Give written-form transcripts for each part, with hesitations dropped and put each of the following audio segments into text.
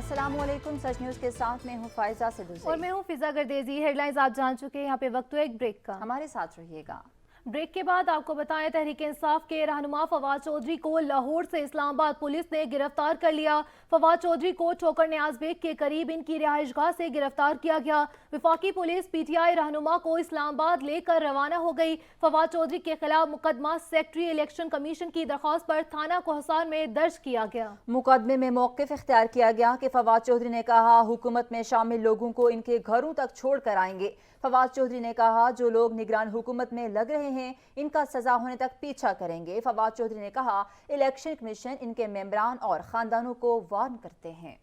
अस्सलामुअलैकुम। सच न्यूज़ के साथ मैं हूँ फायजा सिद्दीकी और मैं हूँ फिजा गर्देजी। हेडलाइंस आप जान चुके हैं। यहाँ पे वक्त हुआ एक ब्रेक का। हमारे साथ रहिएगा। ब्रेक के बाद आपको बताएं, तहरीक इंसाफ के रहनुमा फवाद चौधरी को लाहौर से इस्लामाबाद पुलिस ने गिरफ्तार कर लिया। फवाद चौधरी को ठोकर न्याज बेग के करीब इनकी रिहाइशगाह से गिरफ्तार किया गया। विफाकी पुलिस पीटीआई रहनुमा को इस्लामाबाद लेकर रवाना हो गई। फवाद चौधरी के खिलाफ मुकदमा सेक्रेटरी इलेक्शन कमीशन की दरख्वास्त पर थाना कोहसार में दर्ज किया गया। मुकदमे में मौक़िफ़ इख्तियार किया गया कि फवाद चौधरी ने कहा हुकूमत में शामिल लोगों को इनके घरों तक छोड़ कर आएंगे। फवाद चौधरी ने कहा जो लोग निगरान हुकूमत में लग रहे हैं इनका सजा होने तक पीछा करेंगे। फवाद चौधरी ने कहा इलेक्शन कमीशन इनके मेंबरान और खानदानों को वार्न करते हैं।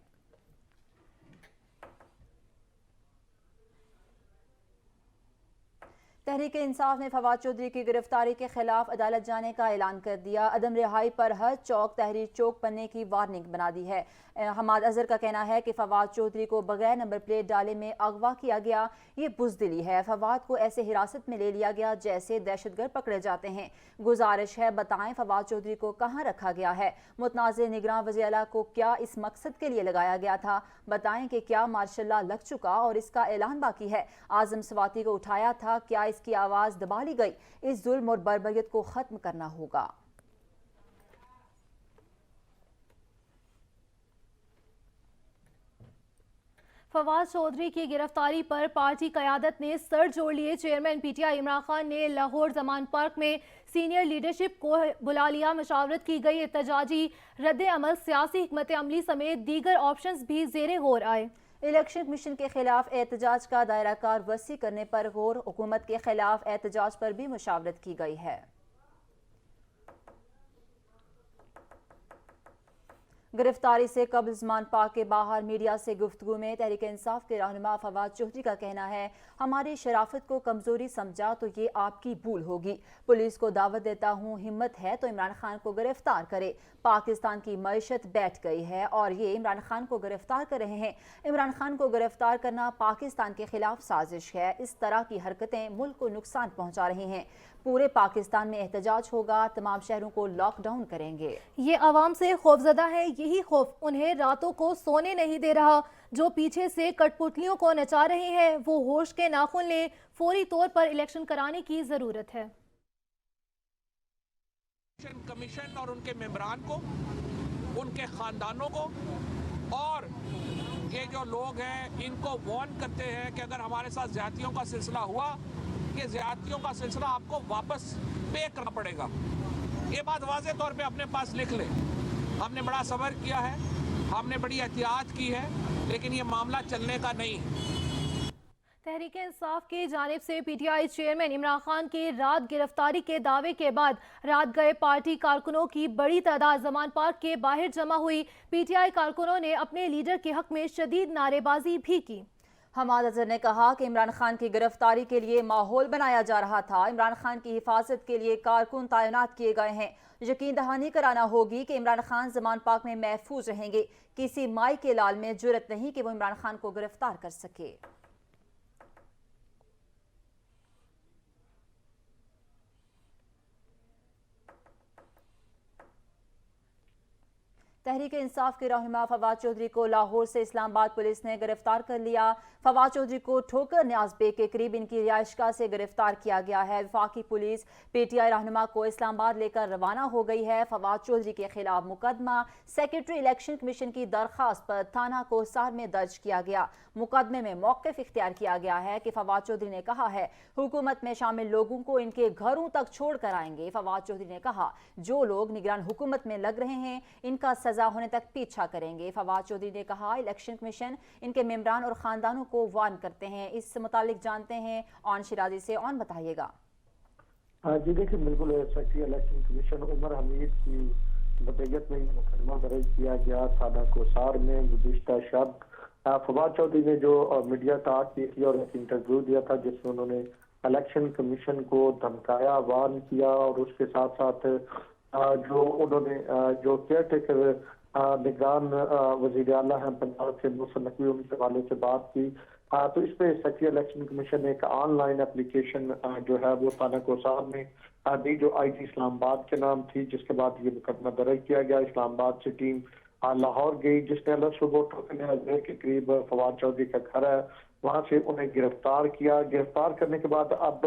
तहरीक इंसाफ ने फवाद चौधरी की गिरफ्तारी के खिलाफ अदालत जाने का ऐलान कर दिया। अदम रिहाई पर हर चौक तहरीर चौक बनने की वार्निंग बना दी है। हमाद अजहर का कहना है कि फवाद चौधरी को बगैर नंबर प्लेट डाले में अगवा किया गया। ये बुज़दिली है। फवाद को ऐसे हिरासत में ले लिया गया जैसे दहशतगर्द पकड़े जाते हैं। गुजारिश है बताएं फवाद चौधरी को कहाँ रखा गया है। मुतनाज़ निगरान वज़ीर आला को क्या इस मकसद के लिए लगाया गया था। बताएं कि क्या मार्शल लॉ लग चुका और इसका ऐलान बाकी है। आज़म स्वाति को उठाया था, क्या इसकी आवाज़ दबा ली गई। इस जुल्म और बर्बरियत को ख़त्म करना होगा। फवाद चौधरी की गिरफ्तारी पर पार्टी क़यादत ने सर जोड़ लिए। चेयरमैन पीटीआई इमरान खान ने लाहौर जमान पार्क में सीनियर लीडरशिप को बुला लिया। मशावरत की गई। एहतजाजी रद्द अमल, सियासी हिकमत अमली समेत दीगर ऑप्शंस भी ज़ेरे गौर आए। इलेक्शन कमीशन के खिलाफ एहतजाज का दायरा कार वसी करने पर गौर। हुकूमत के खिलाफ एहतजाज पर भी मशावरत की गई है। गिरफ्तारी से कबल ज़मान पार्क के बाहर मीडिया से गुफ्तगू में तहरीक इंसाफ के रहनुमा फवाद चौधरी का कहना है हमारी शराफत को कमज़ोरी समझा तो ये आपकी भूल होगी। पुलिस को दावत देता हूँ, हिम्मत है तो इमरान खान को गिरफ्तार करे। पाकिस्तान की मईशत बैठ गई है और ये इमरान खान को गिरफ्तार कर रहे हैं। इमरान खान को गिरफ्तार करना पाकिस्तान के खिलाफ साजिश है। इस तरह की हरकतें मुल्क को नुकसान पहुँचा रही हैं। पूरे पाकिस्तान में एहतजाज होगा, तमाम शहरों को लॉकडाउन करेंगे। ये आवाम से खौफजदा है। यही खौफ उन्हें रातों को सोने नहीं दे रहा। जो पीछे से कठपुतलियों को नचा रहे हैं वो होश के नाखून ले। फौरी तौर पर इलेक्शन कराने की जरूरत है। कमीशन और उनके मेंबरान को, उनके खानदानों को और ये जो लोग हैं इनको वार्न करते हैं कि अगर हमारे साथ ज्यादतियों का सिलसिला हुआ, ये ज्यादतियों का सिलसिला आपको वापस पे करना पड़ेगा। ये बात वाज़े तौर पे अपने पास लिख ले। हमने बड़ा सब्र किया है, हमने बड़ी एहतियात की है, लेकिन ये मामला चलने का नहीं है। तहरीक इंसाफ की जानिब से पीटीआई चेयरमैन इमरान खान की रात गिरफ्तारी के दावे के बाद रात गए पार्टी कारकुनों की बड़ी तादाद जमान पार्क के बाहर जमा हुई। पीटीआई कारकुनों ने अपने लीडर के हक में शदीद नारेबाजी भी की। हमाद अजहर ने कहा कि इमरान खान की गिरफ्तारी के लिए माहौल बनाया जा रहा था। इमरान खान की हिफाजत के लिए कारकुन तैनात किए गए हैं। यकीन दहानी कराना होगी कि इमरान खान जमान पार्क में महफूज रहेंगे। किसी माई के लाल में जुर्रत नहीं कि वो इमरान खान को गिरफ्तार कर सके। तहरीक इंसाफ के रहनुमा फवाद चौधरी को लाहौर से इस्लामाबाद पुलिस ने गिरफ्तार कर लिया। फवाद चौधरी को ठोकर न्याज बेग के करीब इनकी रिहाइशगाह से गिरफ्तार किया गया है। वफाकी पुलिस पीटीआई रहनुमा को इस्लामाबाद लेकर रवाना हो गई है। फवाद चौधरी के खिलाफ मुकदमा सेक्रेटरी इलेक्शन कमीशन की दरख्वास्त पर थाना कोहसार में दर्ज किया गया। मुकदमे में मौक़िफ़ इख्तियार किया गया है कि फवाद चौधरी ने कहा है हुकूमत में शामिल लोगों को इनके घरों तक छोड़ कर आएंगे। फवाद चौधरी ने कहा जो लोग निगरान हुकूमत में लग रहे हैं इनका सजा होने तक पीछा करेंगे। फवाद चौधरी ने कहा इलेक्शन कमीशन इनके मेंबरान और खानदानों को वार्न करते हैं। इस मुतालिक जानते हैं ऑन शिराजी से। ऑन बताइएगा। जी देखिए, बिल्कुल secretary election commission Umar Hamid की मदयत में मुकदमा दर्ज किया गया थाना कोसार में। गुज़िश्ता शब फवाद चौधरी ने जो मीडिया ताक की थी और एक इंटरव्यू दिया था जिसमें उन्होंने इलेक्शन कमीशन को धमकाया, वार्न किया और उसके साथ साथ जो उन्होंने जो केयर टेकर निगरान वज़ीर आला हैं पंजाब से मुहसिन नकवी, उनके हवाले से बात की। तो इस पे सेक्रेटरी इलेक्शन कमीशन ने एक ऑनलाइन एप्लीकेशन जो है वो थाना कोसार में दी, जो आईजी इस्लामाबाद के नाम थी, जिसके बाद ये मुकदमा दर्ज किया गया। इस्लामाबाद से टीम लाहौर गई, जिसने अलग सुबह ठोकर के करीब फवाद चौधरी का घर है, वहां से उन्हें गिरफ्तार किया। गिरफ्तार करने के बाद अब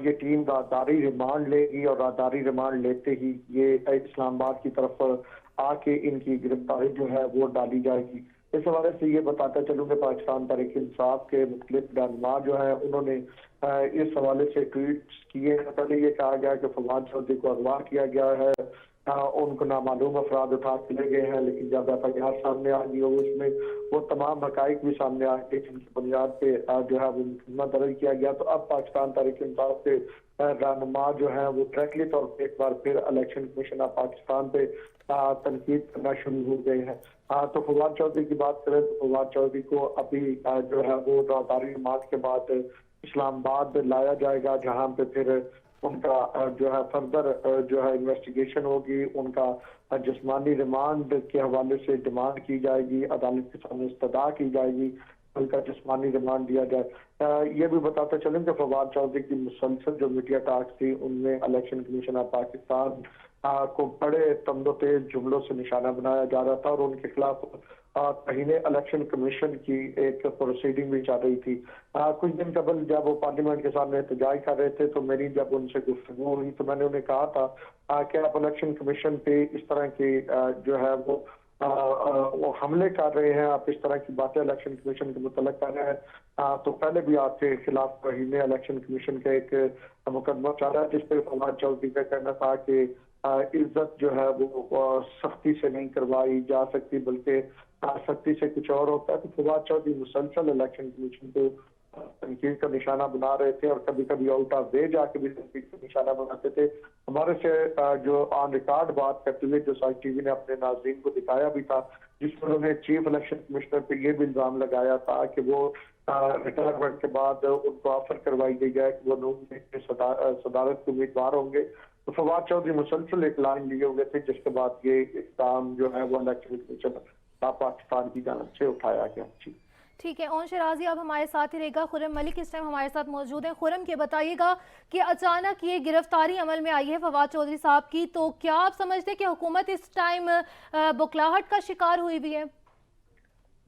ये टीम राजदारी रिमांड लेगी और राजदारी रिमांड लेते ही ये इस्लामाबाद की तरफ आके इनकी गिरफ्तारी जो है वो डाली जाएगी। इस हवाले से ये बताता चलूँ कि पाकिस्तान तहरीक इंसाफ के मुख्तलिफ रहनुमा जो है उन्होंने इस हवाले से ट्वीट्स किए। पहले ये कहा गया कि फवाद चौधरी को अगवा किया गया है, उनको नामालूम अफराद उठा के ले गए हैं, लेकिन जब FIR सामने आ गई उसमें वो तमाम हकाइक भी सामने आ गए जिनकी बुनियाद पे जो है वो मुकदमा दर्ज किया गया। तो अब पाकिस्तान तहरीक इंसाफ के रहनुमा जो है वो डायरेक्टली तौर पर एक बार फिर इलेक्शन कमीशन ऑफ पाकिस्तान पे तनकीद करना शुरू हो गए हैं। तो फवाद चौधरी की बात करें तो फवाद चौधरी को अभी जो है वो राजदारी रिमांड के बाद इस्लामाबाद लाया जाएगा, जहां पे फिर उनका जो है फर्दर जो है इन्वेस्टिगेशन होगी, उनका जिस्मानी रिमांड के हवाले से डिमांड की जाएगी, अदालत के सामने इस्तदा की जाएगी, उनका जिस्मानी रिमांड दिया जाए। ये भी बताते चलें कि फवाद चौधरी की मुसलसल जो मीडिया टॉक्स थी उनमें इलेक्शन कमीशन ऑफ पाकिस्तान को बड़े तंदोतेज जुमलों से निशाना बनाया जा रहा था और उनके खिलाफ तहीने इलेक्शन कमीशन की एक प्रोसीडिंग भी चल रही थी। कुछ दिन कबल जब वो पार्लियामेंट के सामने एहतजाज कर रहे थे तो मेरी जब उनसे गुफ्तगू हुई तो मैंने उन्हें कहा था कि आप इलेक्शन कमीशन पे इस तरह की जो है वो हमले कर रहे हैं, आप इस तरह की बातें इलेक्शन कमीशन के मुतल्लिक कर रहे हैं। तो पहले भी आपके खिलाफ तहीने इलेक्शन कमीशन का एक मुकदमा चला जिसपे फवाद चौधरी का कहना था कि इज्जत जो है वो सख्ती से नहीं करवाई जा सकती, बल्कि सख्ती से कुछ और होता है। तो फवाद चौधरी मुसलसल इलेक्शन कमीशन को तनकीद का निशाना बना रहे थे और कभी कभी आउट ऑफ वे जाके भी तनकीद का निशाना बनाते थे। हमारे से जो ऑन रिकॉर्ड बात करते हुए जो साइड टीवी ने अपने नाज़रीन को दिखाया भी था, जिसमें उन्होंने चीफ इलेक्शन कमिश्नर पे ये भी इल्जाम लगाया था कि वो रिटायरमेंट के बाद उनको ऑफर करवाई गई है कि वो नून लीग के सदारत के उम्मीदवार होंगे। तो फवाद चौधरी मुसलसल एक लाइन लिए हुए थे, जिसके बाद ये इक़दाम जो है वो इलेक्शन कमीशन पाकिस्तान की जानिब से उठाया गया। जी ठीक है, ओन शराजी अब हमारे साथ ही रहेगा। खुरम मलिक इस टाइम हमारे साथ मौजूद हैं। खुरम के बताइएगा कि अचानक ये गिरफ्तारी अमल में आई है फवाद चौधरी साहब की, तो क्या आप समझते हैं कि हुकूमत इस टाइम बुखलाहट का शिकार हुई भी है?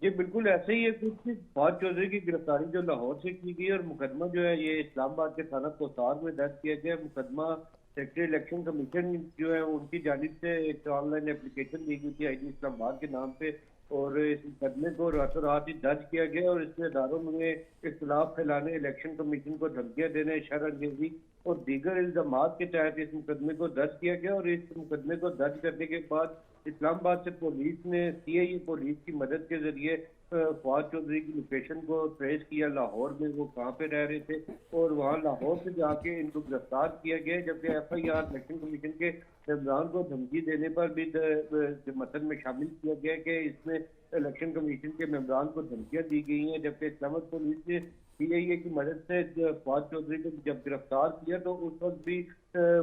ये बिल्कुल ऐसे ही है। कुछ फवाद चौधरी की गिरफ्तारी जो लाहौर से की गई और मुकदमा जो है ये इस्लामाबाद के थाना कोसार में दर्ज किया गया। मुकदमा सेक्रेटरी इलेक्शन कमीशन जो है उनकी जानिब से एक ऑनलाइन एप्लीकेशन दी गई थी ID इस्लामाबाद के नाम पे और इस मुकदमे को रातों रात ही दर्ज किया गया और इसमें इदारों में इख्तिलाफ फैलाने, इलेक्शन कमीशन को धमकियां देने, शर अंगेजी और दीगर इल्जामात के तहत इस मुकदमे को दर्ज किया गया। और इस मुकदमे को दर्ज करने के बाद इस्लामाबाद से पुलिस ने CIA पुलिस की मदद के जरिए फवाद चौधरी की लोकेशन को ट्रेस किया, लाहौर में वो कहाँ पे रह रहे थे और वहाँ लाहौर से जाके इनको गिरफ्तार किया गया। जबकि FIR इलेक्शन कमीशन के मेंबरान को धमकी देने पर भी मतन में शामिल किया गया कि इसमें इलेक्शन कमीशन के मेंबरान को धमकियां दी गई हैं। जबकि इस्लामाबाद पुलिस ने CIA की मदद से फवाद चौधरी को जब गिरफ्तार किया तो उस वक्त भी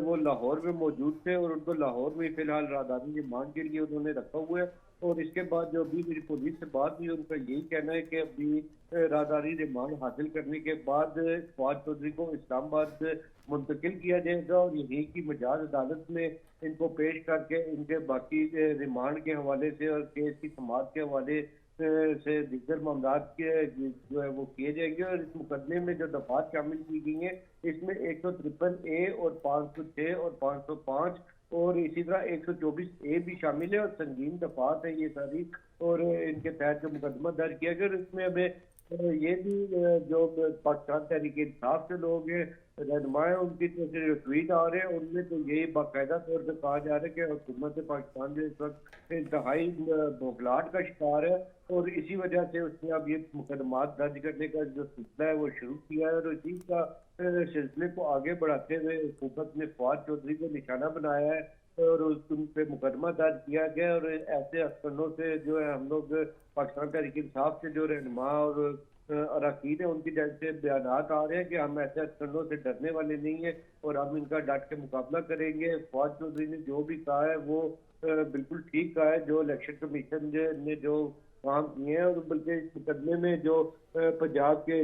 वो लाहौर में मौजूद थे और उनको लाहौर में फिलहाल राजधानी रिमांड के लिए उन्होंने रखा हुआ है। और इसके बाद जो अभी मेरी पुलिस से बात हुई उनका यही कहना है कि अभी राजदारी रिमांड हासिल करने के बाद फवाद चौधरी को इस्लामाबाद मुंतकिल किया जाएगा और यहीं की मजाज अदालत में इनको पेश करके इनके बाकी रिमांड के हवाले से और केस की समाअत के हवाले से दीगर मामलात के जो है वो किए जाएंगे। और इस मुकदमे में जो दफात शामिल की गई हैं इसमें 153A और 506 और 505 और इसी तरह 124A भी शामिल है और संगीन दफात है ये सारी और इनके तहत जो मुकदमा दर्ज किया गया। इसमें हमें ये भी जो पाकिस्तान तहरीक इंसाफ के लोग हैं रहनुमा उनकी तरफ से जो ट्वीट आ रहे हैं उनमें तो यही बाकायदा तौर पर कहा जा रहा है कि हुकूमत पाकिस्तान जो इस वक्त इंतहाई बौखलाहट का शिकार है और इसी वजह से उसने अब ये मुकदमात दर्ज करने का जो सिलसिला है वो शुरू किया है और इसी का सिलसिले को आगे बढ़ाते हुए हुकूमत ने फवाद चौधरी को निशाना बनाया है और उन पे मुकदमा दर्ज किया गया। और ऐसे हस्तक्षेपों से जो है हम लोग पाकिस्तान तहरीक इंसाफ के जो रहनुमा और अरकान है उनकी तरफ से बयान आ रहे हैं कि हम ऐसे हस्तक्षेपों से डरने वाले नहीं है और हम इनका डट के मुकाबला करेंगे। फवाद चौधरी ने जो भी कहा है वो बिल्कुल ठीक कहा है। जो इलेक्शन कमीशन ने जो काम किए हैं। और बल्कि इस मुकदमे में जो पंजाब के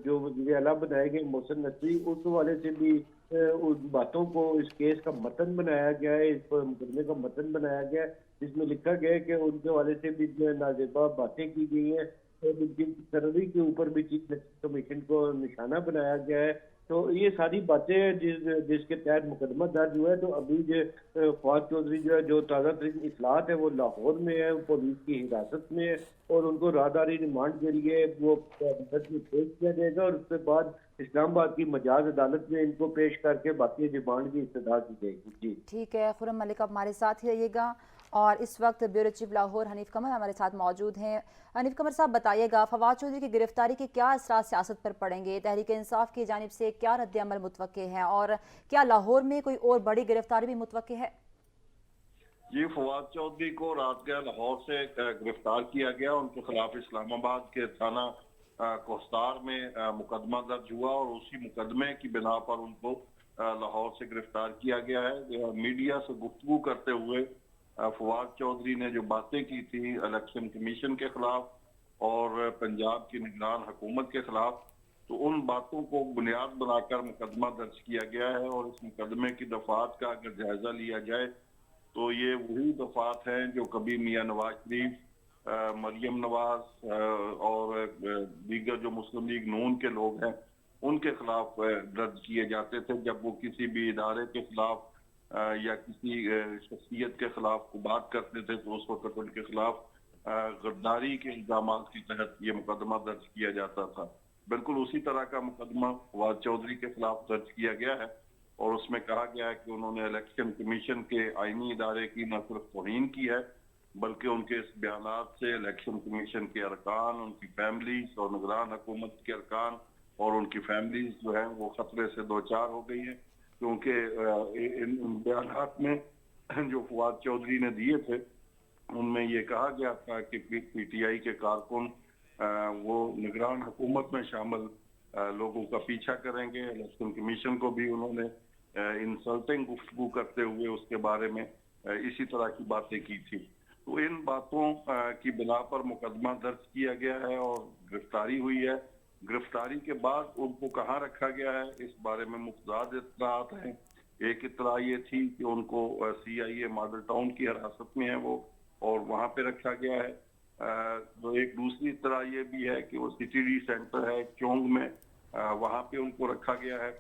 जो वज़ीर आला बनाए गए मोहसिन नकवी, उस हवाले से भी उन बातों को इस केस का मतन बनाया गया है, इस मुकदमे का मतन बनाया गया है, जिसमें लिखा गया है कि उनके हवाले से भी जो नाजेबा बातें की गई हैं। तो उनकी सरहदी के ऊपर भी चीफ इलेक्शन कमीशन को निशाना बनाया गया है। तो ये सारी बातें जिसके तहत मुकदमा दर्ज हुआ है। तो अभी जो फवाद चौधरी जो है, जो ताज़ा तरीन इतलात है, वो लाहौर में है, पुलिस की हिरासत में है और उनको राहदारी रिमांड के लिए वो अदालत में पेश किया जाएगा और उसके बाद इस्लामाबाद की मजाज अदालत में इनको पेश करके बाकी रिमांड की इस्तदा की जाएगी। जी ठीक है, खुर्रम मलिक आप हमारे साथ ही रहिएगा। और इस वक्त ब्यूरो चीफ लाहौर हनीफ कमर हमारे साथ मौजूद हैं। हनीफ कमर साहब बताइएगा, फवाद चौधरी की गिरफ्तारी के क्या असरात सियासत पर पड़ेंगे? तहरीक इंसाफ की जानिब से क्या रद्द-ए-अमल मुतवक्के है और क्या लाहौर में कोई और बड़ी गिरफ्तारी भी मुतवक्के है? जी, फवाद चौधरी को रात गया लाहौर से गिरफ्तार किया गया। उनके खिलाफ इस्लामाबाद के थाना कोस्तार में मुकदमा दर्ज हुआ और उसी मुकदमे की बिना पर उनको लाहौर से गिरफ्तार किया गया है। मीडिया से गुफ्तगू करते हुए फवाद चौधरी ने जो बातें की थी इलेक्शन कमीशन के खिलाफ और पंजाब की निगरान हुकूमत के खिलाफ, तो उन बातों को बुनियाद बनाकर मुकदमा दर्ज किया गया है। और इस मुकदमे की दफात का अगर जायजा लिया जाए तो ये वही दफात हैं जो कभी मियां नवाज शरीफ, मरियम नवाज और दीगर जो मुस्लिम लीग नून के लोग हैं उनके खिलाफ दर्ज किए जाते थे जब वो किसी भी इदारे के खिलाफ या किसी शख्सियत के खिलाफ को बात करते थे, तो उस वक्त उनके खिलाफ गद्दारी के इल्जाम के तहत ये मुकदमा दर्ज किया जाता था। बिल्कुल उसी तरह का मुकदमा फवाद चौधरी के खिलाफ दर्ज किया गया है और उसमें कहा गया है कि उन्होंने इलेक्शन कमीशन के आईनी इदारे की न सिर्फ तौहीन की है बल्कि उनके इस बयानात से इलेक्शन कमीशन के अरकान, उनकी फैमिलीज और निगरान हुकूमत के अरकान और उनकी फैमिलीज जो है वो खतरे से दो चार हो गई हैं, क्योंकि इन बयानात में जो फवाद चौधरी ने दिए थे उनमें ये कहा गया था कि पीटीआई के कारकुन वो निगरान हुकूमत में शामिल लोगों का पीछा करेंगे। इलेक्शन कमीशन को भी उन्होंने इंसल्टिंग गुफ्तगू करते हुए उसके बारे में इसी तरह की बातें की थी। तो इन बातों की बिना पर मुकदमा दर्ज किया गया है और गिरफ्तारी हुई है। गिरफ्तारी के बाद उनको कहाँ रखा गया है इस बारे में मुतअद्दिद इत्तलात हैं। एक इत्तला ये थी कि उनको CIA मॉडल टाउन की हिरासत में है वो और वहाँ पे रखा गया है। तो एक दूसरी इत्तला ये भी है कि वो CTD सेंटर है चोंग में, वहाँ पे उनको रखा गया है।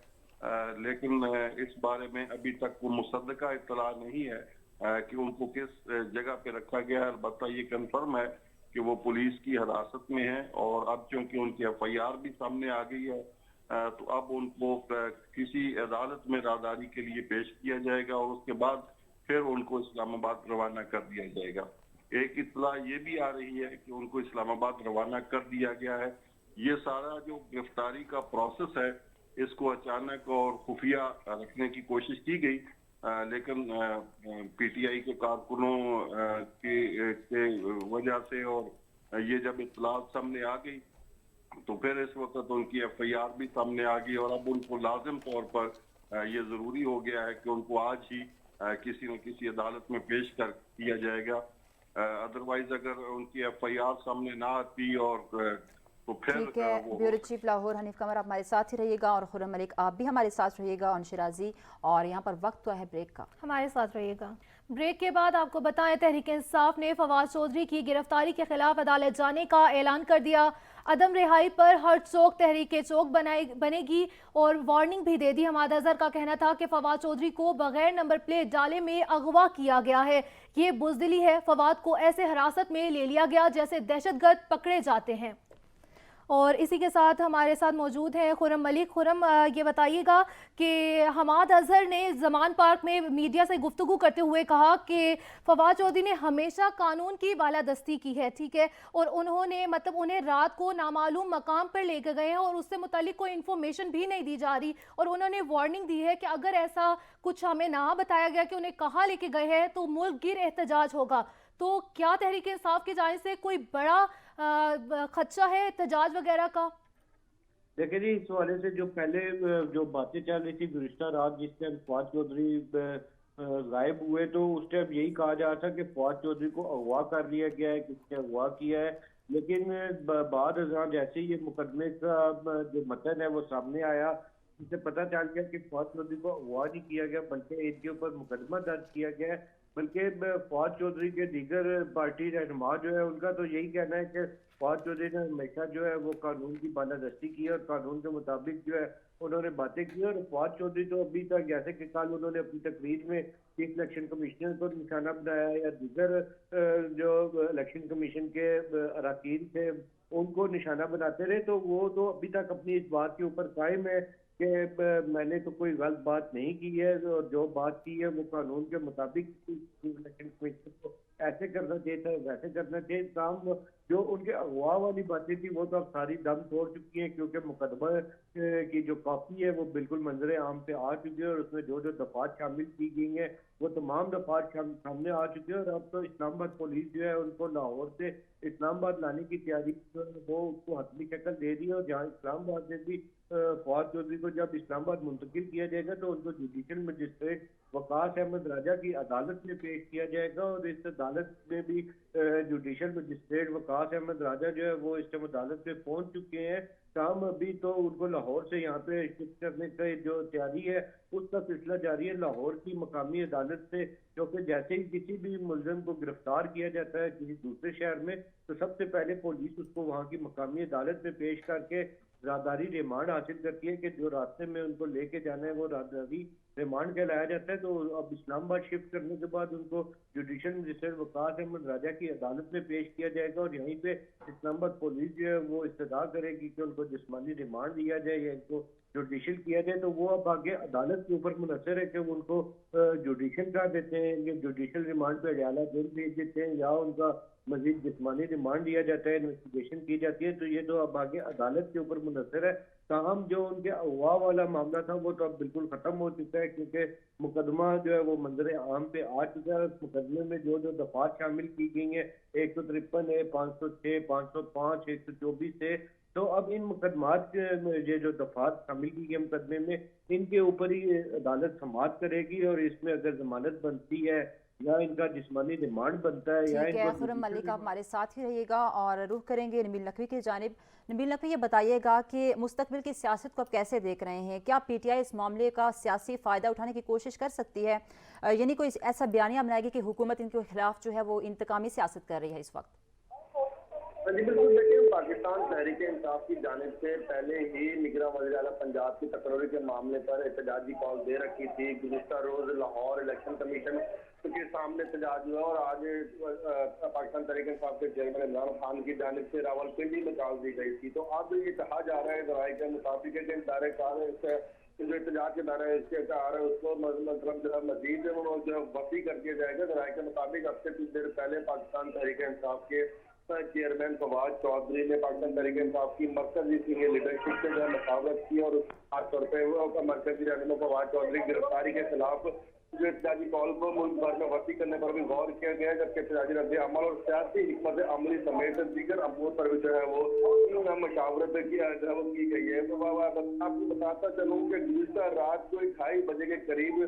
लेकिन इस बारे में अभी तक वो मुसद्दका इत्तला नहीं है कि उनको किस जगह पे रखा गया है। अलबत्ता ये कंफर्म है कि वो पुलिस की हिरासत में है और अब चूंकि उनकी FIR भी सामने आ गई है तो अब उनको किसी अदालत में राहदारी के लिए पेश किया जाएगा और उसके बाद फिर उनको इस्लामाबाद रवाना कर दिया जाएगा। एक इत्तला ये भी आ रही है कि उनको इस्लामाबाद रवाना कर दिया गया है। ये सारा जो गिरफ्तारी का प्रोसेस है इसको अचानक और खुफिया रखने की कोशिश की गई, लेकिन PTI के कारकुनों के वजह से और ये जब इत्तलात सामने आ गई तो फिर इस वक्त उनकी FIR भी सामने आ गई और अब उनको लाजिम तौर पर ये जरूरी हो गया है कि उनको आज ही किसी न किसी अदालत में पेश कर किया जाएगा। अदरवाइज अगर उनकी FIR सामने ना आती और तो फिर ठीक है, ब्यूरो चीफ लाहौर हनीफ कमर आप हमारे साथ ही रहिएगा और खुर्रम मलिक आप भी हमारे साथ रहिएगा और शिराजी। और यहाँ पर वक्त हुआ है ब्रेक का, हमारे साथ रहिएगा। ब्रेक के बाद आपको बताएं, तहरीक इंसाफ ने फवाद चौधरी की गिरफ्तारी के खिलाफ अदालत जाने का ऐलान कर दिया। अदम रिहाई पर हर चौक तहरीक चौक बनेगी और वार्निंग भी दे दी। हमाद अजहर का कहना था कि फवाद चौधरी को बगैर नंबर प्लेट डाले में अगवा किया गया है। ये बुजदिली है, फवाद को ऐसे हिरासत में ले लिया गया जैसे दहशतगर्द पकड़े जाते हैं। और इसी के साथ हमारे साथ मौजूद हैं खुर्रम मलिक। खुर्रम, ये बताइएगा कि हमाद अजहर ने ज़मान पार्क में मीडिया से गुफ्तगू करते हुए कहा कि फवाद चौधरी ने हमेशा कानून की बालादस्ती की है, ठीक है, और उन्होंने मतलब उन्हें रात को नामालूम मकाम पर लेकर गए हैं और उससे मुतालिक कोई इन्फॉर्मेशन भी नहीं दी जा रही और उन्होंने वार्निंग दी है कि अगर ऐसा कुछ हमें ना बताया गया कि उन्हें कहाँ लेके गए हैं तो मुल्क गिर एहतजाज होगा। तो क्या तहरीक इंसाफ की जानिब से कोई बड़ा खदशा है एहतजाज वगैरह का? देखिए जी, इस हवाले से जो पहले जो बातें चल रही थी गुज़िश्ता रात, जिसमें फवाद चौधरी गायब हुए तो उस टाइम यही कहा जा रहा था कि फवाद चौधरी को अगवा कर लिया गया है, किसने अगवा किया है। लेकिन बाद अज़ां जैसे ही ये मुकदमे का जो मतन है वो सामने आया, इससे पता चल गया कि फवाद चौधरी को अगवा नहीं किया गया, बल्कि इनके ऊपर मुकदमा दर्ज किया गया है। बल्कि फवाद चौधरी के दीगर पार्टी रहनुमा जो है उनका तो यही कहना है कि फवाद चौधरी ने हमेशा जो है वो कानून की बालादस्ती की है और कानून के मुताबिक जो है उन्होंने बातें की। और फवाद चौधरी तो अभी तक, जैसे कि कल उन्होंने अपनी तकरीर में चीफ इलेक्शन कमिश्नर को निशाना बनाया या दीगर जो इलेक्शन कमीशन के अरकान थे उनको निशाना बनाते रहे, तो वो तो अभी तक अपनी इस बात के ऊपर कायम है कि मैंने तो कोई गलत बात नहीं की है और जो बात की है वो कानून के मुताबिक इलेक्शन कमीशन को ऐसे करना चाहिए था, वैसे करना चाहिए। काम जो उनके अगवा वाली बातें थी वो तो अब सारी दम तोड़ चुकी हैं, क्योंकि मुकदमा की जो कॉपी है वो बिल्कुल मंजर आम पे आ चुकी है और उसमें जो जो दफात शामिल की गई हैं वो तमाम दफात सामने आ चुकी है। और अब तो इस्लामाबाद पुलिस जो है उनको लाहौर से इस्लामाबाद लाने की तैयारी जो है वो उसको हतमी शक्ल दे दी है। और जहाँ इस्लामाबाद में भी फवाद चौधरी को जब इस्लामाबाद मुंतकिल किया जाएगा तो उनको जुडिशल मजिस्ट्रेट वकास अहमद राजा की अदालत में पेश किया जाएगा। और इस अदालत में भी जुडिशल मजिस्ट्रेट वकास अहमद राजा जो है वो इस टाइम अदालत में पहुंच चुके हैं। काम अभी तो उनको लाहौर से यहाँ पे शिफ्ट करने का जो तैयारी है उसका सिलसिला जारी है लाहौर की मकामी अदालत से, क्योंकि जैसे ही किसी भी मुलजिम को गिरफ्तार किया जाता है किसी दूसरे शहर में तो सबसे पहले पुलिस उसको वहाँ की मकामी अदालत में पेश करके राहदारी रिमांड हासिल करती है कि जो रास्ते में उनको लेके जाना है वो राहदारी रिमांड कहलाया जाता है। तो अब इस्लामाबाद शिफ्ट करने के बाद उनको जुडिशल मजिस्ट्रेट वकास अहमद राजा की अदालत में पेश किया जाएगा और यहीं पे इस्लामाबाद पुलिस जो है वो इस्तदा करेगी कि उनको जिस्मानी रिमांड दिया जाए या इनको जुडिशल किया जाए। तो वो अब आगे अदालत के ऊपर मुनसर है कि वो उनको जुडिशल कर देते हैं या जुडिशल रिमांड पे अडयाला जेल भेज देते हैं या उनका मजीद जिस्मानी रिमांड दिया जाता है, इन्वेस्टिगेशन की जाती है। तो ये तो अब आगे अदालत के ऊपर मुनसर है। ताहम जो उनके अगवा वाला मामला था वो तो अब बिल्कुल खत्म हो चुका है, क्योंकि मुकदमा जो है वो मंजर आम पे आ चुका है। उस मुकदमे में जो जो दफात शामिल की गई हैं 153 है, 506, 505, 124 है। तो अब इन मुकदमात ये जो दफात शामिल की गई मुकदमे में इनके ऊपर ही अदालत समाअत करेगी और इसमें अगर जमानत बनती है या इनका जिस्मानी रिमांड बनता है या ठीक है, इनको खुर्रम मलिक आप हमारे साथ ही रहिएगा और रुख करेंगे नबील नकवी की जानिब। नबील नकवी, ये बताइएगा कि मुस्तकबिल की सियासत को आप कैसे देख रहे हैं? क्या पीटीआई इस मामले का सियासी फ़ायदा उठाने की कोशिश कर सकती है, यानी कोई ऐसा बयानिया बनाएगी कि हुकूमत इनके खिलाफ जो है वो इंतकामी सियासत कर रही है इस वक्त? जी बिल्कुल, देखिए पाकिस्तान तहरीक इंसाफ की जानिब से पहले ही निगरान वज़ीर आला पंजाब की तकरीर के मामले पर एहतजाजी कॉल दे रखी थी। गुज़िश्ता रोज लाहौर इलेक्शन कमीशन के सामने एहतजाज हुआ और आज पाकिस्तान तहरीक इंसाफ के चेयरमैन इमरान खान की जानिब से रावलपिंडी में कॉल दी गई थी। तो अब ये कहा जा रहा है जराये के मुताबिक जो एहतजाज के दायरे इसके आ रहा है उसको मतलब जो है मजीद जो वसी कर दिया जाएगा। जराये के मुताबिक अब से कुछ देर पहले पाकिस्तान तहरीक इंसाफ के चेयरमैन फवाद चौधरी ने पाकिस्तान तहरीक इंसाफ की मरकजी सीनियर लीडरशिप से जो है मुशावरत की और खासतौर पर मरकजी रहनुमा फवाद चौधरी की गिरफ्तारी के खिलाफ जो एहतजाजी कॉल को मुल्क भर में वसी करने पर भी गौर किया गया, जबकि एहतजाजी रद्द अमल और सियासी हिकमत अमली समेत दीगर अमूर पर भी जो है वो मशावरत की गई है। तो आपको बताता चलूँ कि गुज़िश्ता रात को 2:30 बजे के करीब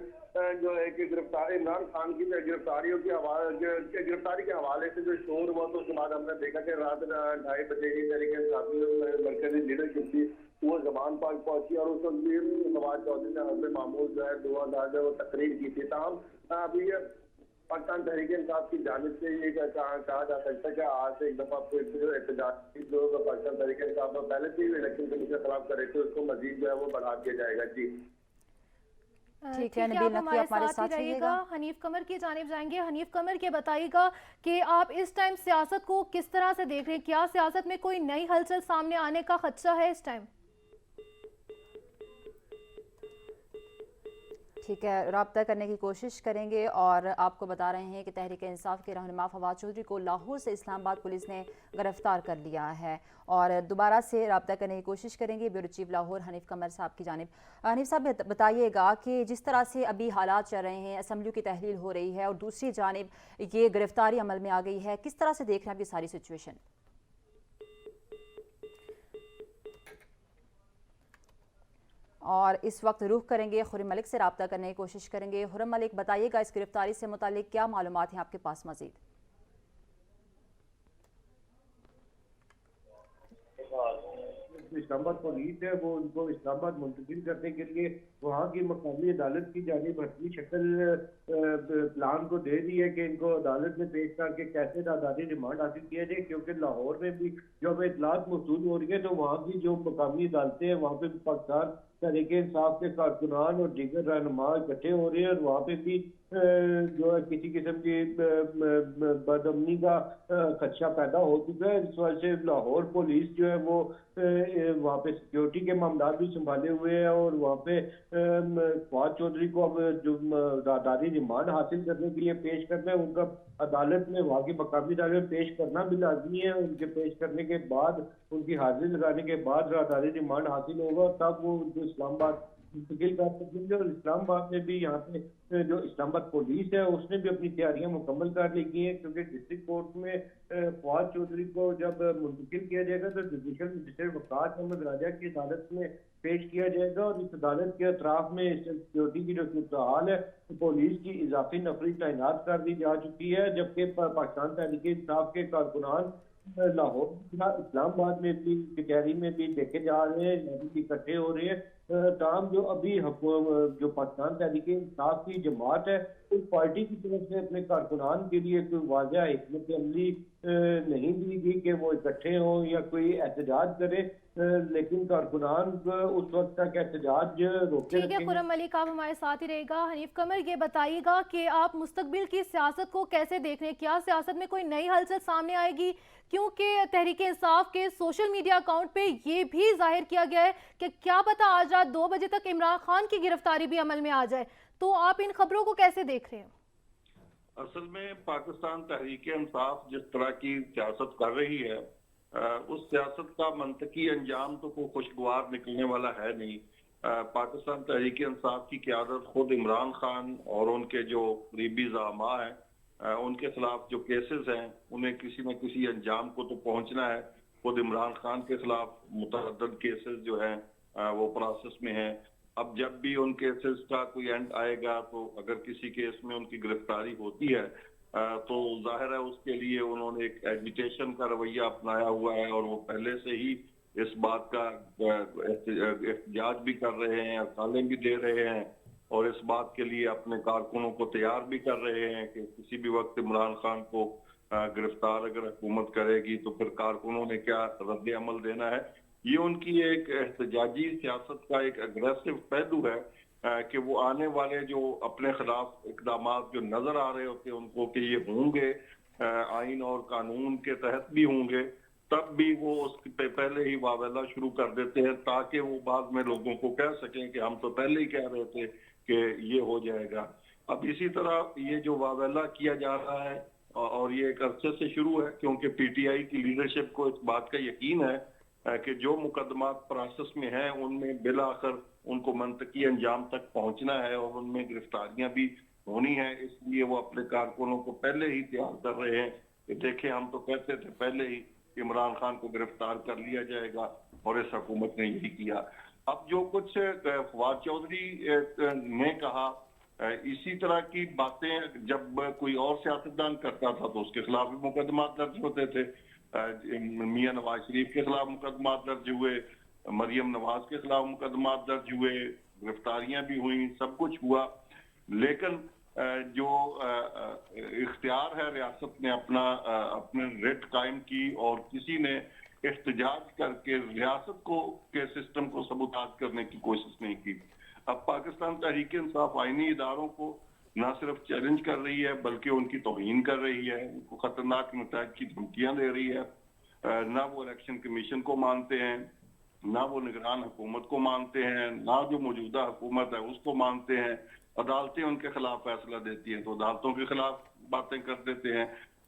जो है कि गिरफ्तारी इमरान खान की गिरफ्तारी के हवाले से जो शोर हुआ तो उसके बाद हमने देखा कि रात 2:30 बजे ही तरीके से मरकजी लीडरशिप थी वो जबान पर पहुंची और उस वक्त फवाद चौधरी ने हज़ब मामूल जो है दुआ वो तकरीर की थी। तमाम अभी पाकिस्तान तहरीक इंसाफ की जानिब से ये कहा जा सकता है कि आज से एक दफा फिर जो एहतजाजी जो पाकिस्तान तहरीक इंसाफ में पहले से ही इलेक्शन कमीशन के खिलाफ कर रहे थे उसको मजीद जो है वो बढ़ा दिया जाएगा। जी ठीक है, नबील नकवी आप हमारे साथ रहिएगा। हनीफ कमर की जानिब जाएंगे। हनीफ कमर के बताइएगा कि आप इस टाइम सियासत को किस तरह से देख रहे हैं? क्या सियासत में कोई नई हलचल सामने आने का खदशा है इस टाइम? ठीक है, रब्ता करने की कोशिश करेंगे और आपको बता रहे हैं कि तहरीक इंसाफ के रहनुमा फवाद चौधरी को लाहौर से इस्लामाबाद पुलिस ने गिरफ्तार कर लिया है और दोबारा से रब्ता करने की कोशिश करेंगे ब्यूरो चीफ लाहौर हनीफ कमर साहब की जानिब। हनीफ साहब बताइएगा कि जिस तरह से अभी हालात चल रहे हैं, असम्बली की तहलील हो रही है और दूसरी जानिब ये गिरफ्तारी अमल में आ गई है, किस तरह से देख रहे हैं आपकी सारी सिचुएशन? और इस वक्त रुख करेंगे खुर्रम मलिक से रब्ता करने की कोशिश करेंगे। खुर्रम मलिक, बताइएगा इस गिरफ्तारी से मुतालिक क्या मालूमात हैं आपके पास मजीद? इस्लामाबाद पुलिस है वो उनको इस्लामाबाद मुंतकिल करने के लिए वहाँ की मकामी अदालत की जानिब हतमी शक्ल प्लान को दे दी है कि इनको अदालत में पेश करके कैसे आज़ादी रिमांड हासिल किया जाए, क्योंकि लाहौर में भी जो हमें इतलात मौसूल हो रही है तो वहाँ की जो मकामी अदालतें हैं वहाँ पे पाकिस्तान तहरीक इंसाफ के कारकुनान और दीगर रहनुमा इकट्ठे हो रहे हैं और वहाँ पे भी जो है किसी किस्म की बदअमनी का खदशा पैदा हो चुका है। इस वजह से लाहौर पुलिस जो है वो वहाँ पे सिक्योरिटी के मामला भी संभाले हुए हैं और वहाँ पे फवाद चौधरी को अब जो आज़ादी रिमांड हासिल करने के लिए पेश करना है उनका अदालत में वहाँ की मकामी अदालत में पेश करना भी लाजमी है। उनके पेश करने के बाद उनकी हाजिरी लगाने के बाद आज़ादी रिमांड हासिल होगा तब वो जो इस्लामाबाद मुंतकिल कर सकेंगे। और इस्लामाबाद में भी यहाँ पे जो इस्लामाबाद पुलिस है उसने भी अपनी तैयारियां मुकम्मल कर ली की हैं, क्योंकि डिस्ट्रिक्ट कोर्ट में फवाद चौधरी को जब मुंतकिल किया जाएगा तो जुडिशल मजिस्ट्रेट वकास अहमद राजा की अदालत में पेश किया जाएगा और इस अदालत के अतराफ में सिक्योरिटी की जो सूरत हाल है पुलिस की इजाफी नफरी तैनात कर दी जा चुकी है। जबकि पाकिस्तान तहरीक इंसाफ के कारकुनान लाहौर इस्लामाबाद में भी कचहरी में भी देखे जा रहे हैं, इकट्ठे हो रहे हैं। ताम जो अभी जो पाकिस्तान तहरीक इंसाफ की जमात है उस पार्टी की तरफ से अपने कारकुनान के लिए कोई वाज़ह हिकमत अमली नहीं दी गई कि वो इकट्ठे हों या कोई एहतजाज करे, लेकिन कारकुनान उस वक्त तक एहतजाज रोके। ठीक है खुर्रम मलिक, आप हमारे साथ ही रहेगा। हनीफ कमर, ये बताइएगा कि आप मुस्तकबिल की सियासत को कैसे देख रहे हैं? क्या सियासत में कोई नई हलचल सामने आएगी? क्योंकि तहरीक इंसाफ के सोशल मीडिया अकाउंट पे ये भी जाहिर किया गया है कि क्या पता आज रात 2 बजे तक इमरान खान की गिरफ्तारी भी अमल में आ जाए, तो आप इन खबरों को कैसे देख रहे हैं? असल में पाकिस्तान तहरीक इंसाफ जिस तरह की सियासत कर रही है उस सियासत का मंतकी अंजाम तो कोई खुशगवार निकलने वाला है नहीं। पाकिस्तान तहरीक इंसाफ की क़यादत खुद इमरान खान और उनके जो करीबी ज़ामा हैं उनके खिलाफ जो केसेस हैं उन्हें किसी न किसी अंजाम को तो पहुंचना है। खुद इमरान खान के खिलाफ मुतअद्दिद केसेस जो हैं वो प्रोसेस में हैं। अब जब भी उन केसेस का कोई एंड आएगा तो अगर किसी केस में उनकी गिरफ्तारी होती है तो जाहिर है उसके लिए उन्होंने एक एजिटेशन का रवैया अपनाया हुआ है और वो पहले से ही इस बात का एहतजाज भी कर रहे हैं, अकाले भी दे रहे हैं और इस बात के लिए अपने कारकुनों को तैयार भी कर रहे हैं कि किसी भी वक्त इमरान खान को गिरफ्तार अगर हुकूमत करेगी तो फिर कारकुनों ने क्या रद्द अमल देना है। ये उनकी एक एहतजाजी सियासत का एक अग्रेसिव पहलू है कि वो आने वाले जो अपने खिलाफ इकदाम जो नजर आ रहे होते हैं उनको कि ये होंगे आइन और कानून के तहत भी होंगे, तब भी वो उसके पहले ही वावेला शुरू कर देते हैं ताकि वो बाद में लोगों को कह सकें कि हम तो पहले ही कह रहे थे कि ये हो जाएगा। अब इसी तरह ये जो वावेला किया जा रहा है और ये एक अरसे से शुरू है क्योंकि पीटीआई की लीडरशिप को इस बात का यकीन है कि जो मुकदमा प्रोसेस में है उनमें बिलाखिर उनको मंतकी अंजाम तक पहुंचना है और उनमें गिरफ्तारियां भी होनी है। इसलिए वो अपने कारकुनों को पहले ही तैयार कर रहे हैं कि देखें हम तो कहते थे पहले ही इमरान खान को गिरफ्तार कर लिया जाएगा और इस हुकूमत ने यही किया। अब जो कुछ फवाद चौधरी ने कहा इसी तरह की बातें जब कोई और सियासतदान करता था तो उसके खिलाफ भी मुकदमा दर्ज होते थे। मियां नवाज शरीफ के खिलाफ मुकदमा दर्ज हुए, मरियम नवाज के खिलाफ मुकदमा दर्ज हुए, गिरफ्तारियां भी हुई, सब कुछ हुआ। लेकिन जो इख्तियार है रियासत ने अपने रिट कायम की और किसी ने एहतजाज करके रियासत को के सिस्टम को सबूताज करने की कोशिश नहीं की। अब पाकिस्तान तहरीक इंसाफ आईनी इदारों को न सिर्फ चैलेंज कर रही है बल्कि उनकी तौहीन कर रही है, उनको खतरनाक नतायज की धमकियां दे रही है। ना वो इलेक्शन कमीशन को मानते हैं, ना वो निगरान हुकूमत को मानते हैं, ना जो मौजूदा हुकूमत है उसको मानते हैं। अदालतें उनके खिलाफ फैसला देती हैं तो अदालतों के खिलाफ बातें कर देते हैं।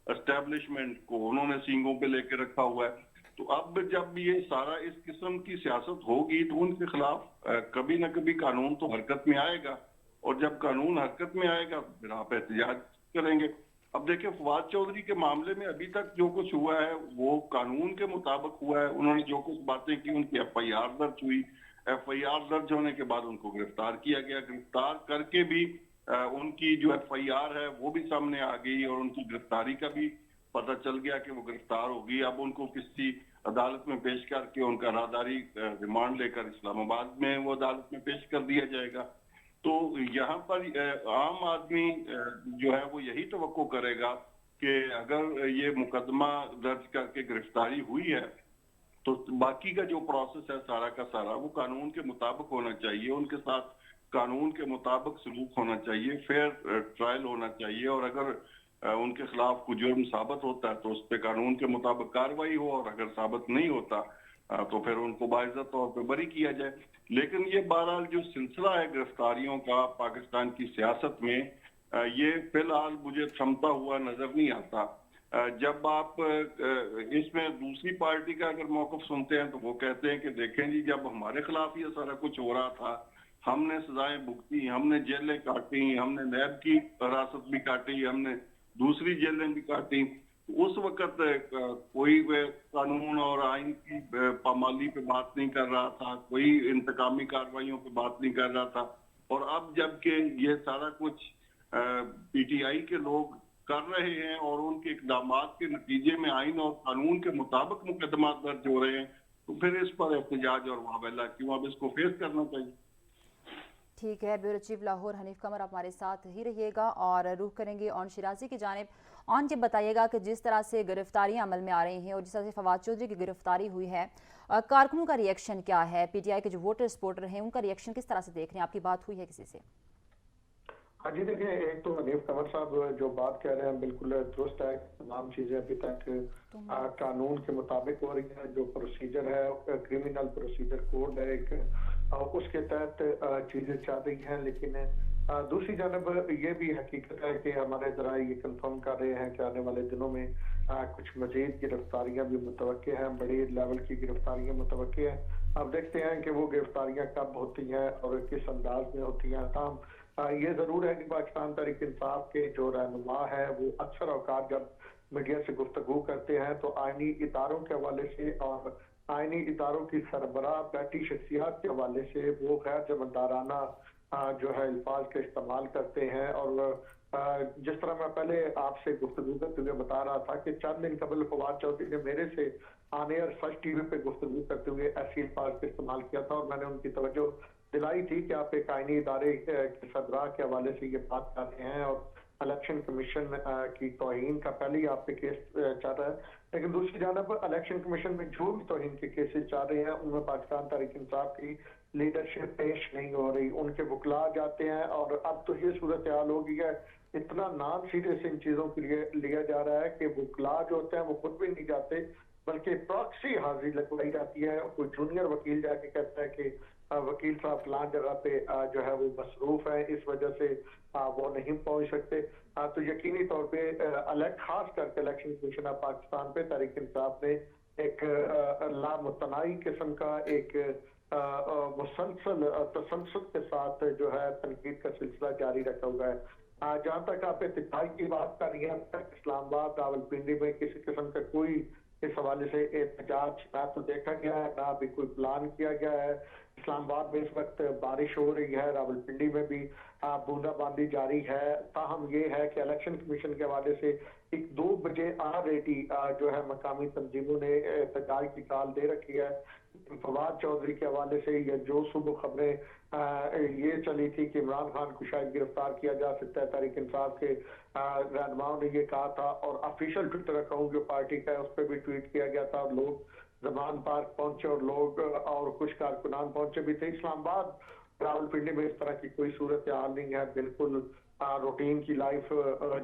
एस्टेब्लिशमेंट को उन्होंने सींगों पे लेके रखा हुआ है। तो अब जब ये सारा इस किस्म की सियासत होगी तो उनके खिलाफ कभी ना कभी कानून तो हरकत में आएगा और जब कानून हरकत में आएगा फिर आप एहतजाज करेंगे। अब देखिए फवाद चौधरी के मामले में अभी तक जो कुछ हुआ है वो कानून के मुताबिक हुआ है। उन्होंने जो कुछ बातें की उनकी FIR दर्ज हुई, FIR दर्ज होने के बाद उनको गिरफ्तार किया गया। गिरफ्तार करके भी उनकी जो FIR है वो भी सामने आ गई और उनकी गिरफ्तारी का भी पता चल गया कि वो गिरफ्तार होगी। अब उनको किसी अदालत में पेश करके उनका राहदारी रिमांड लेकर इस्लामाबाद में वो अदालत में पेश कर दिया जाएगा। तो यहाँ पर आम आदमी जो है वो यही तवक्को करेगा कि अगर ये मुकदमा दर्ज करके गिरफ्तारी हुई है तो बाकी का जो प्रोसेस है सारा का सारा वो कानून के मुताबिक होना चाहिए, उनके साथ कानून के मुताबिक सलूक होना चाहिए, फेयर ट्रायल होना चाहिए और अगर उनके खिलाफ कोई जुर्म साबित होता है तो उस पर कानून के मुताबिक कार्रवाई हो और अगर साबित नहीं होता तो फिर उनको बाइज्जत तौर पर बरी किया जाए। लेकिन ये बहरहाल जो सिलसिला है गिरफ्तारियों का पाकिस्तान की सियासत में ये फिलहाल मुझे थमता हुआ नजर नहीं आता। जब आप इसमें दूसरी पार्टी का अगर मौकफ सुनते हैं तो वो कहते हैं कि देखें जी, जब हमारे खिलाफ ये सारा कुछ हो रहा था हमने सजाएं भुगती, हमने जेलें काटी, हमने नैब की हिरासत भी काटी, हमने दूसरी जेलें भी काटी। उस वक्त कोई कानून और आइन की पामाली पे बात नहीं कर रहा था, कोई इंतकामी कार्रवाइयों पे बात नहीं कर रहा था। और अब जबकि ये सारा कुछ PTI के लोग कर रहे हैं और उनके इकदामात के नतीजे में आइन और कानून के मुताबिक मुकदमा दर्ज हो रहे हैं तो फिर इस पर एहतजाज और वावेला क्यों, अब इसको फेस करना चाहिए। ठीक है, ब्यूरो चीफ लाहौर हनीफ कमर आप हमारे साथ ही रहिएगा और रुख करेंगे ऑन शिराजी की जानिब। ऑन ये बताइएगा कि जिस तरह से गिरफ्तारियां अमल में आ रही हैं और जिस तरह से फवाद चौधरी की गिरफ्तारी हुई है, कारकुनों का रिएक्शन क्या है? PTI के जो वोटर सपोर्टर हैं उनका रिएक्शन किस तरह से देख रहे हैं? आपकी बात हुई है किसी से? हाँ जी, देखिए, एक तो हनीफ कमर साहब जो बात कह रहे हैं बिल्कुल दुरुस्त है। तमाम चीजें अभी तक कानून के मुताबिक हो रही है। जो प्रोसीजर है, क्रिमिनल प्रोसीजर कोड है एक, उसके तहत चीजें चल रही हैं। लेकिन दूसरी जानब ये भी हकीकत है कि हमारे जरा ये कंफर्म कर रहे हैं कि आने वाले दिनों में कुछ मजीद गिरफ्तारियां भी मुतवक्के हैं, बड़ी लेवल की गिरफ्तारियां मुतवक्के हैं। अब देखते हैं कि वो गिरफ्तारियां कब होती हैं और किस अंदाज में होती हैं। ताहम ये जरूर है कि पाकिस्तान तहरीक इंसाफ के जो रहनुमा है वो अक्सर औकात जब मीडिया से गुफ्तगू करते हैं तो आईनी इदारों के हवाले से और आईनी इदारों की सरबराह बैठी शख्सियात के हवाले से वो गैर जमानदाराना जो है अल्फाज का इस्तेमाल करते हैं। और जिस तरह मैं पहले आपसे गुफ्तगू करते हुए बता रहा था कि चंद दिन कबल फवाद चौधरी ने मेरे से आने और फर्स्ट TV पे गुफ्तगू करते हुए ऐसी अल्फाज का इस्तेमाल किया था और मैंने उनकी तवज्जो दिलाई थी कि आप एक आईनी इदारे के सरबराह के हवाले से ये बात कर रहे हैं और इलेक्शन कमीशन की तौहीन का पहले ही आप पे केस चल रहा है। लेकिन दूसरी जानब इलेक्शन कमीशन में जो भी तौहीन के केसेस चल रहे हैं उनमें पाकिस्तान तहरीक इंसाफ की लीडरशिप पेश नहीं हो रही, उनके वकला जाते हैं। और अब तो ये सूरत हाल हो गई है, इतना नाम सीरियस इन चीजों के लिए लिया जा रहा है कि वकला जो होते हैं वो खुद भी नहीं जाते बल्कि प्रॉक्सी हाजिरी लगवाई जाती है। कोई जूनियर वकील जाके कहता है कि वकील साहब फलां जगह पे जो है वो मसरूफ है, इस वजह से वो नहीं पहुंच सकते। तो यकीनी तौर पे खास करके इलेक्शन कमीशन ऑफ पाकिस्तान पे तहरीक इंसाफ ने एक लामुतनाई किस्म का एक मुसलसल तसलसल के साथ जो है तनकीद का सिलसिला जारी रखा हुआ है। जहाँ तक आप इत्तेफाक की बात कर रही हैं, अब तक इस्लामाबाद रावलपिंडी में किसी किस्म का कोई इस हवाले से एहतजाज ना तो देखा गया है ना अभी कोई प्लान किया गया है। इस्लामाबाद में इस वक्त बारिश हो रही है, रावलपिंडी में भी बूंदाबांदी जारी है। ताहम ये है कि इलेक्शन कमीशन के हवाले से 2 बजे ऑलरेडी जो है मकामी तंजीमों ने एहतजाज की कॉल दे रखी है। फवाद चौधरी के हवाले से ये जो सुबह खबरें ये चली थी कि इमरान खान को शायद गिरफ्तार किया जा सकता है, तहरीक इंसाफ के रहनुमाओं ने ये कहा था और ऑफिशियल ट्विटर अकाउंट जो पार्टी का है उस पर भी ट्वीट किया गया था और लोग जमान पार्क पहुंचे और लोग और कुछ कारकुनान पहुंचे भी थे। इस्लामाबाद रावलपिंडी में इस तरह की कोई सूरत हाल नहीं है, बिल्कुल रूटीन की लाइफ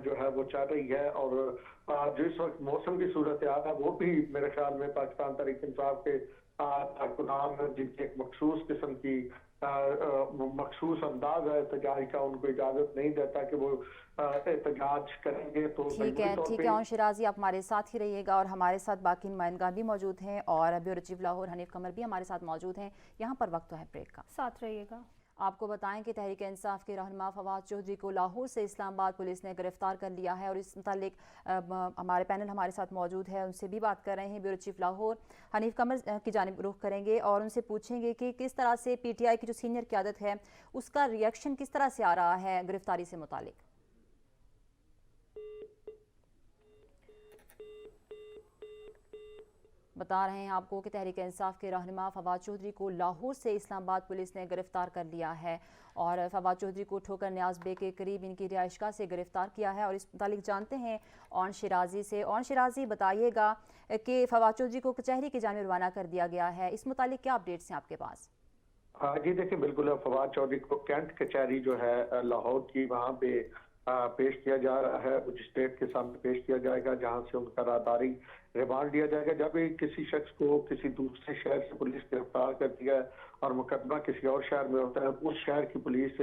जो है वो चल रही है। और जिस वक्त मौसम की सूरत हाल है वो भी मेरे ख्याल में पाकिस्तान तहरीक इंसाफ के कारकुनान जिनकी एक मखसूस किस्म की मखसूस अंदाज है एहतजाज का, उनको इजाजत नहीं देता कि वो एहतजाज करेंगे। तो ठीक है ऑन शिराजी आप हमारे साथ ही रहिएगा और हमारे साथ बाकी नुमाइंदगान भी मौजूद हैं और ब्यूरो चीफ लाहौर हनीफ कमर भी हमारे साथ मौजूद हैं। यहाँ पर वक्त तो है ब्रेक का, साथ रहिएगा। आपको बताएं कि तहरीक इंसाफ के रहनुमा फवाद चौधरी को लाहौर से इस्लामाबाद पुलिस ने गिरफ्तार कर लिया है और इस मुतालिक हमारे पैनल हमारे साथ मौजूद है, उनसे भी बात कर रहे हैं। ब्यूरो चीफ लाहौर हनीफ कमर की जानिब रुख करेंगे और उनसे पूछेंगे कि किस तरह से PTI की जो सीनियर क़यादत है उसका रिएक्शन किस तरह से आ रहा है गिरफ्तारी से मुतालिक। बता रहे हैं आपको कि तहरीक इंसाफ के रहनुमा फवाद चौधरी को लाहौर से इस्लामाबाद पुलिस ने गिरफ्तार कर लिया है और फवाद चौधरी को ठोकर न्याज बे के करीब इनकी रिहाइशगाह से गिरफ्तार किया है। और इस मुतालिक जानते हैं ऑन शिराजी से। ऑन शिराजी, बताइएगा कि फवाद चौधरी को कचहरी की जानिब रवाना कर दिया गया है, इस मुतालिक क्या अपडेट्स हैं आपके पास? हाँ जी, देखिए बिल्कुल फवाद चौधरी को कैंट कचहरी जो है लाहौर की वहाँ पे पेश किया जा रहा है, मजिस्ट्रेट के सामने पेश किया जाएगा, जहां से उनका राहदारी रिमांड लिया जाएगा। जब भी किसी शख्स को किसी दूसरे शहर से पुलिस गिरफ्तार करती है और मुकदमा किसी और शहर में होता है, उस शहर की पुलिस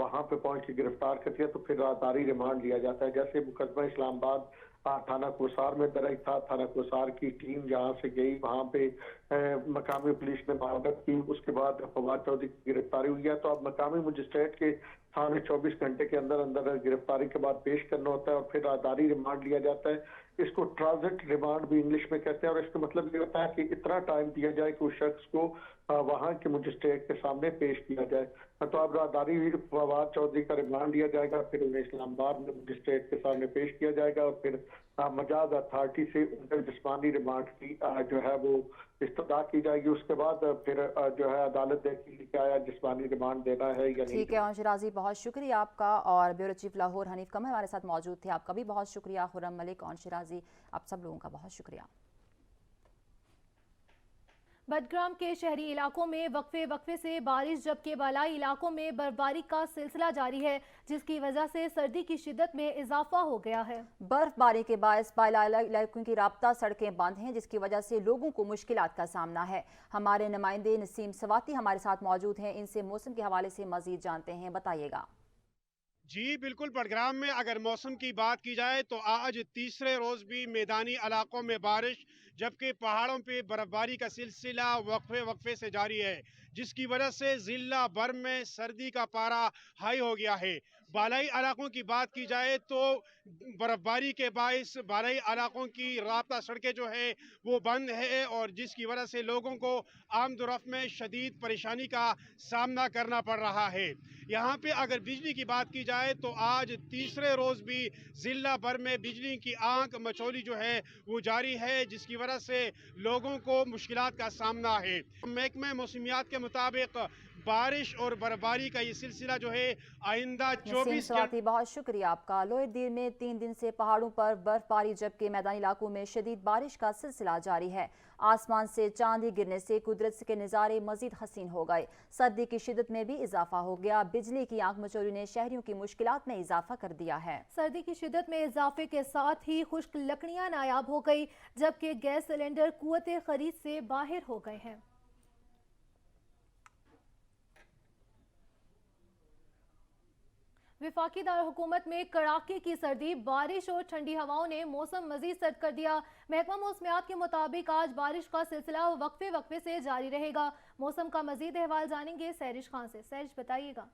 वहां पे पहुंच के गिरफ्तार करती है, तो फिर राहदारी रिमांड लिया जाता है। जैसे मुकदमा इस्लामाबाद थाना कोसार में दर्ज था, थाना कोसार की टीम जहां से गई, वहां पे मकामी पुलिस ने मामलत की, उसके बाद फवाद चौधरी की गिरफ्तारी हुई है। तो अब मकामी मजिस्ट्रेट के सामने 24 घंटे के अंदर अंदर गिरफ्तारी के बाद पेश करना होता है और फिर राहदारी रिमांड लिया जाता है। इसको ट्रांजिट रिमांड भी इंग्लिश में कहते हैं और इसका मतलब ये होता है कि इतना टाइम दिया जाए कि उस शख्स को वहां के मजिस्ट्रेट के सामने पेश किया जाए। तो अब राहदारी फवाद चौधरी का रिमांड लिया जाएगा, फिर उन्हें इस्लामाबाद में मजिस्ट्रेट के सामने पेश किया जाएगा और फिर मजाज अथॉरिटी से उनके जिस्मानी रिमांड की जो है वो इस्तदा की जाएगी। उसके बाद फिर जो है अदालत देखेगी क्या जिस्मानी रिमांड देना है या नहीं। ठीक है ऑन शिराजी, बहुत शुक्रिया आपका। और ब्यूरो चीफ लाहौर हनीफ कमर हमारे साथ मौजूद थे, आपका भी बहुत शुक्रिया। खुर्रम मलिक, ऑन शिराजी, आप सब लोगों का बहुत शुक्रिया। बडग्राम के शहरी इलाकों में वक्फे से बारिश, जबकि बालाई इलाकों में बर्फबारी का सिलसिला जारी है, जिसकी वजह से सर्दी की शिद्दत में इजाफा हो गया है। बर्फबारी के बायस बालाई इलाकों की राब्ता सड़कें बंद हैं, जिसकी वजह से लोगों को मुश्किलात का सामना है। हमारे नुमाइंदे नसीम सवाती हमारे साथ मौजूद हैं, इनसे मौसम के हवाले से मजीद जानते हैं, बताइएगा। जी बिल्कुल, बडग्राम में अगर मौसम की बात की जाए तो आज तीसरे रोज भी मैदानी इलाकों में बारिश, जबकि पहाड़ों पे बर्फबारी का सिलसिला वक्फे से जारी है, जिसकी वजह से जिला भर में सर्दी का पारा हाई हो गया है। बालाई इलाकों की बात की जाए तो बर्फबारी के बायस बालाई इलाकों की राब्ता सड़कें जो है वो बंद है और जिसकी वजह से लोगों को आमदोरफ्त में शदीद परेशानी का सामना करना पड़ रहा है। यहाँ पे अगर बिजली की बात की जाए तो आज तीसरे रोज भी जिला भर में बिजली की आंख मचौली जो है वो जारी है, जिसकी वजह से लोगों को मुश्किलात का सामना है। महकमे मौसमियात के मुताबिक बारिश और बर्फबारी का ये सिलसिला जो है आइंदा 24 बहुत शुक्रिया आपका। लोअर दीर में 3 दिन से पहाड़ों पर बर्फबारी, जबकि मैदानी इलाकों में शदीद बारिश का सिलसिला जारी है। आसमान से चांदी गिरने से कुदरत के नज़ारे मजीद हसीन हो गए। सर्दी की शिद्दत में भी इजाफा हो गया। बिजली की आंख मचोली ने शहरियों की मुश्किलात में इजाफा कर दिया है। सर्दी की शिद्दत में इजाफे के साथ ही खुश्क लकड़ियां नायाब हो गई, जबकि गैस सिलेंडर कुव्वते खरीद से बाहर हो गए हैं। विफाकी दारहुकूमत में कड़ाके की सर्दी, बारिश और ठंडी हवाओं ने मौसम मजीद सर्द कर दिया। महकमा मौसमियात के मुताबिक आज बारिश का सिलसिला वक्फे से जारी रहेगा। मौसम का मजीद अहवाल जानेंगे सैरिश खान से। सैरिश, बताइएगा।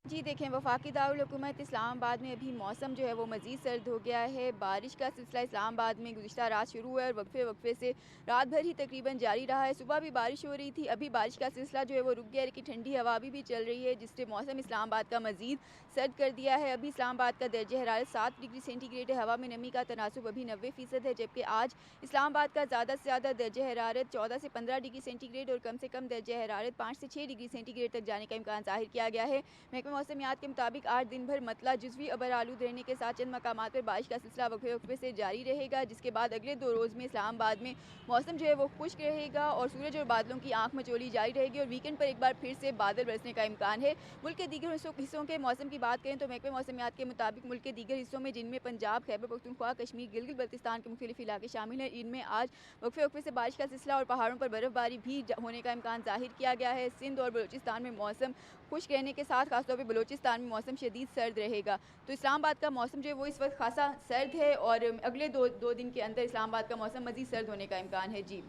जी देखें, वफाकी दारुल-हुकूमत इस्लामाबाद में अभी मौसम जो है वो मज़ीद सर्द हो गया है। बारिश का सिलसिला इस्लामाबाद में गुज़िश्ता रात शुरू हुआ है और वक्फे से रात भर ही तकरीबन जारी रहा है। सुबह भी बारिश हो रही थी, अभी बारिश का सिलसिला जो है वो रुक गया है, लेकिन ठंडी हवा भी चल रही है, जिससे मौसम इस्लामाबाद का मज़ीद सर्द कर दिया है। अभी इस्लामाबाद का दर्जा हरारत 7 डिग्री सेंटीग्रेड है। हवा में नमी का तनासुब अभी 90% है, जबकि आज इस्लामाबाद का ज़्यादा से ज़्यादा दर्जा हरारत 14 से 15 डिग्री सेंटीग्रेड और कम से कम दर्जा हरारत 5 से 6 डिग्री सेंटीग्रेड तक जाने का इम्कान ज़ाहिर किया गया है। महकमा मौसमियात के मुताबिक आज दिन भर मतला जुज़वी अबर आलूद रहने के साथ चंद मकामात पर बारिश का सिलसिला वक्फे से जारी रहेगा, जिसके बाद अगले 2 रोज़ में इस्लामाबाद में मौसम जो है वो खुश्क रहेगा और सूरज और बादलों की आंख मचोली जारी रहेगी और वीकेंड पर एक बार फिर से बादल बरसने का इम्कान है। मुल्क के दीगर हिस्सों के मौसम की बात करें तो महकमे मौसमियात के मुताबिक मुल्क के दीगर हिस्सों में, जिनमें पंजाब, खैबर पख्तूनख्वा, कश्मीर, गिलगित बल्तिस्तान के मुख्तलिफ इलाके शामिल हैं, इनमें आज वक्फे से बारिश का सिलसिला और पहाड़ों पर बर्फबारी भी होने का इम्कान जाहिर किया गया है। सिंध और बलूचिस्तान में मौसम खुश्क रहने के साथ खासतौर पर बलूचिस्तान में मौसम शदीद सर्द रहेगा। तो इस्लामाबाद का मौसम जो है वो इस वक्त खासा सर्द है और अगले दो दिन के अंदर इस्लामाबाद का मौसम मज़ीद सर्द होने का इम्कान है। जी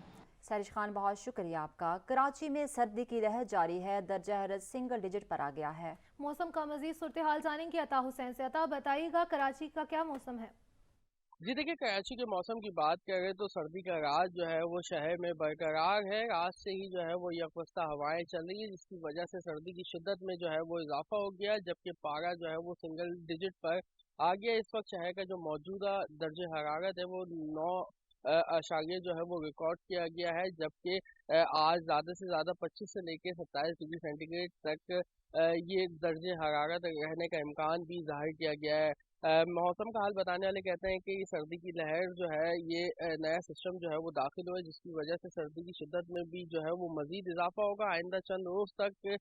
सरिश खान, बहुत शुक्रिया आपका। कराची में सर्दी की लहर जारी है, दर्जा हरारत सिंगल डिजिट पर आ गया है। मौसम का मजीद सूरत हाल जानेंगे अता हुसैन से। अता, बताइएगा कराची का क्या मौसम है? जी देखिए, कराची के मौसम की बात करें तो सर्दी का राज जो है वो शहर में बरकरार है। रात से ही जो है वो यकवस्ता हवाएं चल रही है, जिसकी वजह से सर्दी की शिद्दत में जो है वो इजाफा हो गया, जबकि पारा जो है वो सिंगल डिजिट पर आ गया। इस वक्त शहर का जो मौजूदा दर्जे हरारत है वो 9 अशारिया जो है वो रिकॉर्ड किया गया है, जबकि आज ज़्यादा से ज़्यादा 25 से लेकर 27 डिग्री सेंटीग्रेड तक ये दर्जे हरारत रहने का इम्कान भी जाहिर किया गया है। मौसम का हाल बताने वाले कहते हैं कि सर्दी की लहर जो है ये नया सिस्टम जो है वो दाखिल हुआ है, जिसकी वजह से सर्दी की शिद्दत में भी जो है वो मजीद इजाफा होगा। आइंदा चंद रोज तक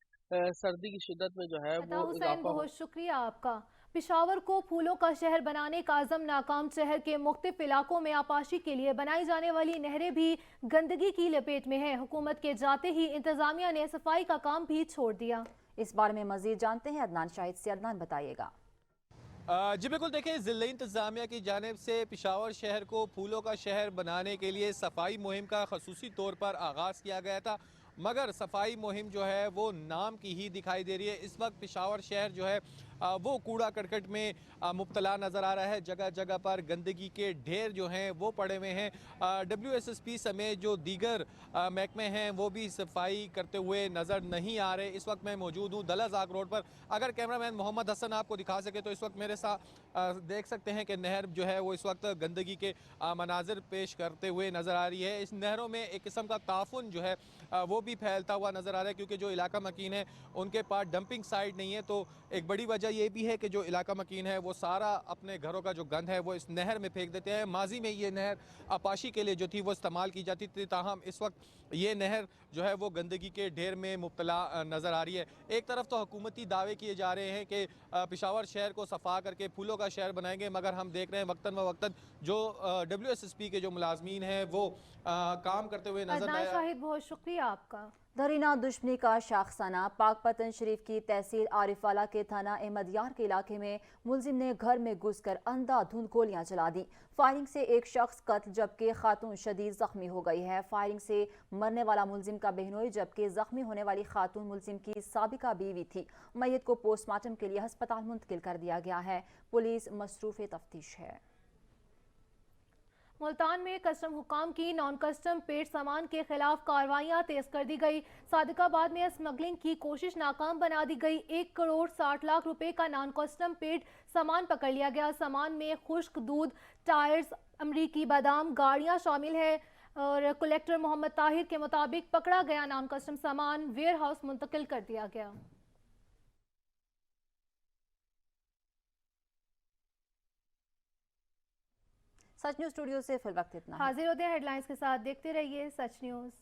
सर्दी की शिद्दत में जो है अता वो हुसैन, इजाफा बहुत शुक्रिया आपका। पेशावर को फूलों का शहर बनाने का अज़म नाकाम। शहर के मुख्तलिफ इलाकों में आपाशी के लिए बनाई जाने वाली नहरें भी गंदगी की लपेट में है। हुकूमत के जाते ही इंतजामिया ने सफाई का काम भी छोड़ दिया। इस बारे में मजीद जानते हैं अदनान शाहिद से। अदनान, बताइएगा। जी बिल्कुल, देखिए ज़िला इंतज़ामिया की जानिब से पेशावर शहर को फूलों का शहर बनाने के लिए सफाई मुहिम का खसूसी तौर पर आगाज़ किया गया था, मगर सफाई मुहिम जो है वो नाम की ही दिखाई दे रही है। इस वक्त पेशावर शहर जो है वो कूड़ा करकट में मुब्तला नज़र आ रहा है। जगह जगह पर गंदगी के ढेर जो हैं वो पड़े हुए हैं। WSSP समेत जो दीगर महकमे हैं वो भी सफाई करते हुए नज़र नहीं आ रहे। इस वक्त मैं मौजूद हूँ दलाजाक रोड पर। अगर कैमरामैन मोहम्मद हसन आपको दिखा सके तो इस वक्त मेरे साथ देख सकते हैं कि नहर जो है वो इस वक्त गंदगी के मनाजिर पेश करते हुए नज़र आ रही है। इस नहरों में एक किस्म का ताफुन जो है वो भी फैलता हुआ नज़र आ रहा है, क्योंकि जो इलाका मकीन है उनके पास डंपिंग साइट नहीं है। तो एक बड़ी वजह ये भी है कि जो इलाका मकीन है वो सारा अपने घरों का जो गंद है वो इस नहर में फेंक देते हैं। माजी में ये नहर आपाशी के लिए जो थी वो इस्तेमाल की जाती थी, ताहम इस वक्त ये नहर जो है वो गंदगी के ढेर में मुब्तला नज़र आ रही है। एक तरफ तो हुकूमती दावे किए जा रहे हैं कि पेशावर शहर को सफा करके फूलों का शहर बनाएंगे, मगर हम देख रहे हैं वक्तन व वक्तन जो WSSP के जो मुलाजमीन हैं वो काम करते हुए नजर अदनान शाहिद, बहुत शुक्रिया आपका। दरीना दुश्मनी का शाखसाना। पाकपतन शरीफ की तहसील आरिफवाला के थाना अहमदियार के इलाके में मुलजिम ने घर में घुसकर अंधाधुंध गोलियां चला दी। फायरिंग से एक शख्स कत्ल जबकि खातून शदीद जख्मी हो गई है। फायरिंग से मरने वाला मुलजिम का बहनोई जबकि जख्मी होने वाली खातून मुलजिम की साबिका बीवी थी। मैयत को पोस्टमार्टम के लिए अस्पताल मुंतकिल कर दिया गया है। पुलिस मसरूफ तफ्तीश है। मुल्तान में कस्टम हुकाम की नॉन कस्टम पेड सामान के खिलाफ कार्रवाइयां तेज कर दी गई। सादिकाबाद में स्मगलिंग की कोशिश नाकाम बना दी गई। 1 करोड़ 60 लाख रुपए का नॉन कस्टम पेड सामान पकड़ लिया गया। सामान में खुश्क दूध, टायर्स, अमरीकी बादाम, गाड़ियां शामिल है। और कलेक्टर मोहम्मद ताहिर के मुताबिक पकड़ा गया नॉन कस्टम सामान वेयर हाउस मुंतकिल कर दिया गया। सच न्यूज़ स्टूडियो से फिल वक्त इतना। हाजिर होते हैं हेडलाइंस के साथ, देखते रहिए सच न्यूज़।